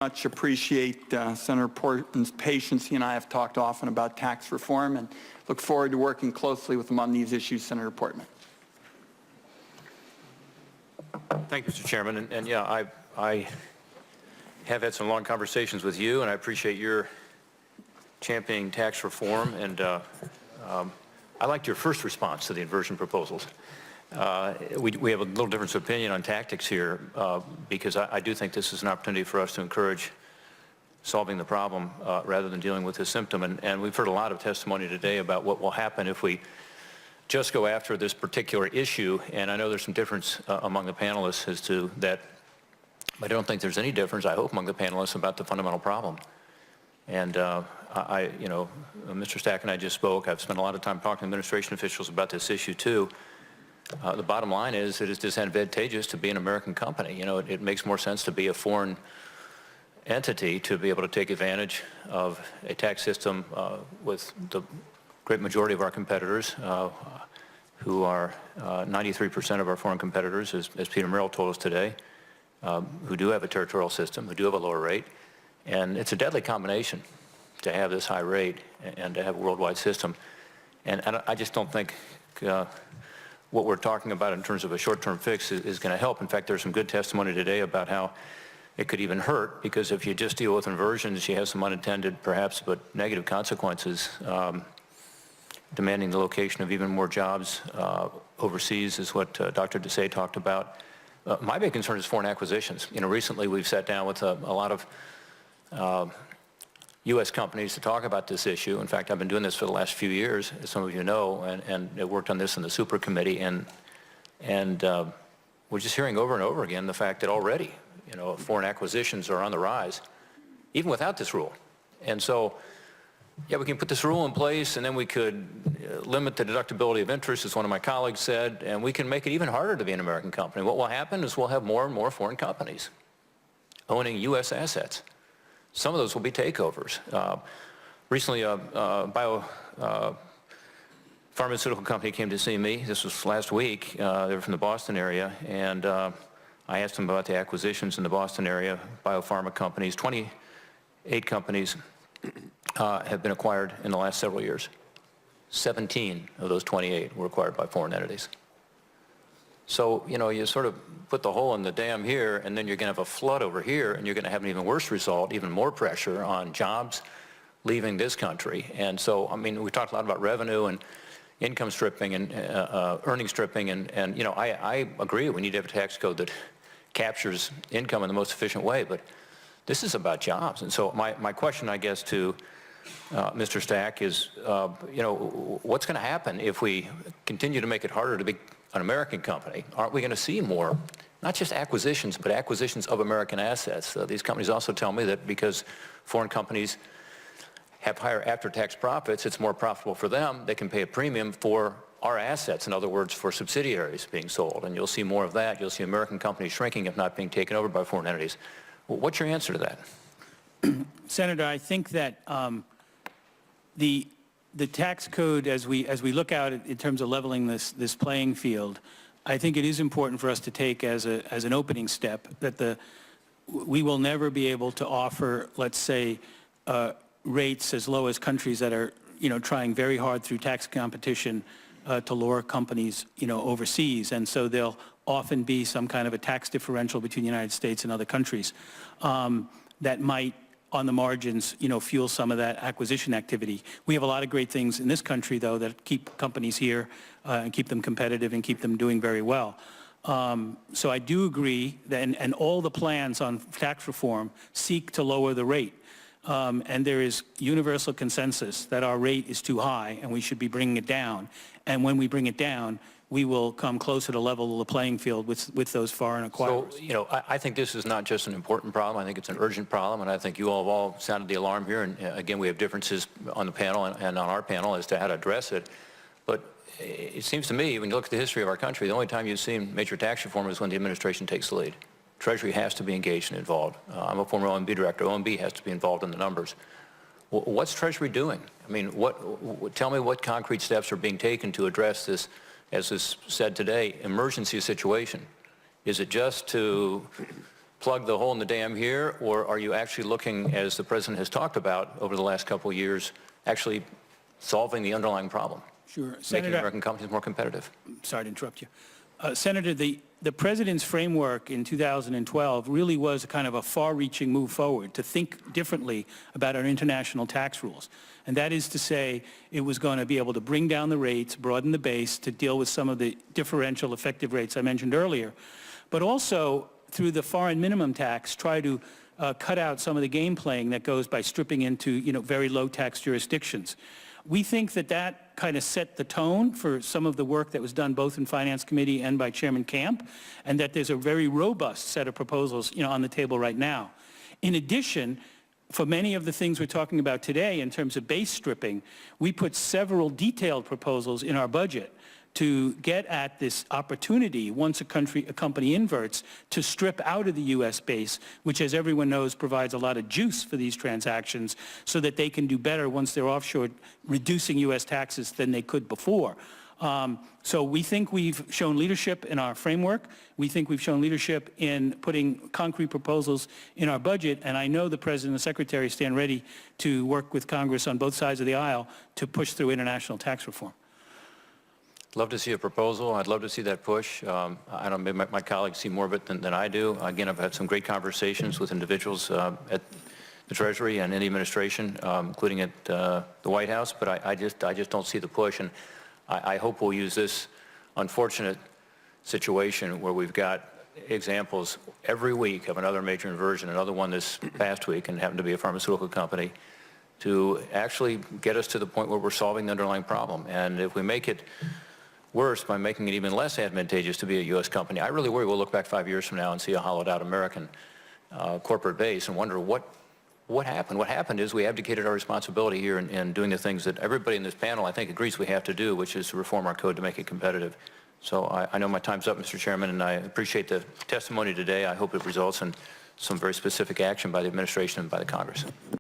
Much appreciate Senator Portman's patience. He and I have talked often about tax reform and look forward to working closely with him on these issues, Senator Portman. Thank you, Mr. Chairman. And yeah, I have had some long conversations with you, and I appreciate your championing tax reform. And I liked your first response to the inversion proposals. We have a little difference of opinion on tactics here because I do think this is an opportunity for us to encourage solving the problem rather than dealing with the symptom. And we've heard a lot of testimony today about what will happen if we just go after this particular issue. And I know there's some difference among the panelists as to that, but I don't think there's any difference, I hope, among the panelists about the fundamental problem. And Mr. Stack and I just spoke. I've spent a lot of time talking to administration officials about this issue too. The bottom line is it is disadvantageous to be an American company. You know, it makes more sense to be a foreign entity to be able to take advantage of a tax system with the great majority of our competitors, who are 93% of our foreign competitors, as Peter Merrill told us today, who do have a territorial system, who do have a lower rate. And it's a deadly combination to have this high rate and to have a worldwide system. And I just don't think what we're talking about in terms of a short-term fix is going to help. In fact, there's some good testimony today about how it could even hurt, because if you just deal with inversions, you have some unintended, perhaps, but negative consequences. Demanding the location of even more jobs overseas is what Dr. Desai talked about. My big concern is foreign acquisitions. You know, recently we've sat down with a lot of U.S. companies to talk about this issue. In fact, I've been doing this for the last few years, as some of you know, and I worked on this in the super committee, and we're just hearing over and over again the fact that already, you know, foreign acquisitions are on the rise, even without this rule. And so, yeah, we can put this rule in place, and then we could limit the deductibility of interest, as one of my colleagues said, and we can make it even harder to be an American company. What will happen is we'll have more and more foreign companies owning U.S. assets. Some of those will be takeovers. Recently, a pharmaceutical company came to see me. This was last week. They were from the Boston area, and I asked them about the acquisitions in the Boston area, biopharma companies. 28 companies have been acquired in the last several years. 17 of those 28 were acquired by foreign entities. So, you know, you sort of put the hole in the dam here, and then you're going to have a flood over here, and you're going to have an even worse result, even more pressure on jobs leaving this country. And so, I mean, we talked a lot about revenue and income stripping and earnings stripping, and you know, I agree we need to have a tax code that captures income in the most efficient way, but this is about jobs. And so my question, I guess, to Mr. Stack is, you know, what's going to happen if we continue to make it harder to be an American company? Aren't we going to see more, not just acquisitions, but acquisitions of American assets? These companies also tell me that because foreign companies have higher after-tax profits, it's more profitable for them. They can pay a premium for our assets, in other words, for subsidiaries being sold. And you'll see more of that. You'll see American companies shrinking, if not being taken over by foreign entities. What's your answer to that? Senator, I think that the tax code, as we look out in terms of leveling this playing field, I think it is important for us to take as an opening step that we will never be able to offer, let's say, rates as low as countries that are, you know, trying very hard through tax competition to lure companies, you know, overseas. And so there'll often be some kind of a tax differential between the United States and other countries that might, on the margins, you know, fuel some of that acquisition activity. We have a lot of great things in this country, though, that keep companies here and keep them competitive and keep them doing very well. So I do agree that, and all the plans on tax reform seek to lower the rate. And there is universal consensus that our rate is too high and we should be bringing it down. And when we bring it down, we will come closer to level of the playing field with those foreign acquirers. So, you know, I think this is not just an important problem. I think it's an urgent problem, and I think you all have all sounded the alarm here. And again, we have differences on the panel and on our panel as to how to address it. But it seems to me, when you look at the history of our country, the only time you've seen major tax reform is when the administration takes the lead. Treasury has to be engaged and involved. I'm a former OMB director. OMB has to be involved in the numbers. What's Treasury doing? I mean, tell me what concrete steps are being taken to address this, as is said today, emergency situation. Is it just to plug the hole in the dam here, or are you actually looking, as the President has talked about over the last couple of years, actually solving the underlying problem, Sure. making Senator, American companies more competitive? sorry to interrupt you. Senator, the President's framework in 2012 really was a kind of a far-reaching move forward to think differently about our international tax rules. And that is to say, it was going to be able to bring down the rates, broaden the base to deal with some of the differential effective rates I mentioned earlier, but also through the foreign minimum tax, try to cut out some of the game playing that goes by stripping into, very low tax jurisdictions. We think that that kind of set the tone for some of the work that was done both in Finance Committee and by Chairman Camp, and that there's a very robust set of proposals, on the table right now. In addition, for many of the things we're talking about today in terms of base stripping, we put several detailed proposals in our budget to get at this opportunity, once a company inverts, to strip out of the U.S. base, which, as everyone knows, provides a lot of juice for these transactions so that they can do better once they're offshore, reducing U.S. taxes than they could before. So we think we've shown leadership in our framework. We think we've shown leadership in putting concrete proposals in our budget, and I know the President and the Secretary stand ready to work with Congress on both sides of the aisle to push through international tax reform. Love to see a proposal. I'd love to see that push. I don't know, maybe my colleagues see more of it than I do. Again, I've had some great conversations with individuals at the Treasury and in the administration, including at the White House, but I just don't see the push. And I hope we'll use this unfortunate situation where we've got examples every week of another major inversion, another one this past week, and happened to be a pharmaceutical company, to actually get us to the point where we're solving the underlying problem. And if we make it worse by making it even less advantageous to be a U.S. company, I really worry we'll look back 5 years from now and see a hollowed-out American corporate base and wonder what happened. What happened is we abdicated our responsibility here in doing the things that everybody in this panel, I think, agrees we have to do, which is to reform our code to make it competitive. So I know my time's up, Mr. Chairman, and I appreciate the testimony today. I hope it results in some very specific action by the administration and by the Congress.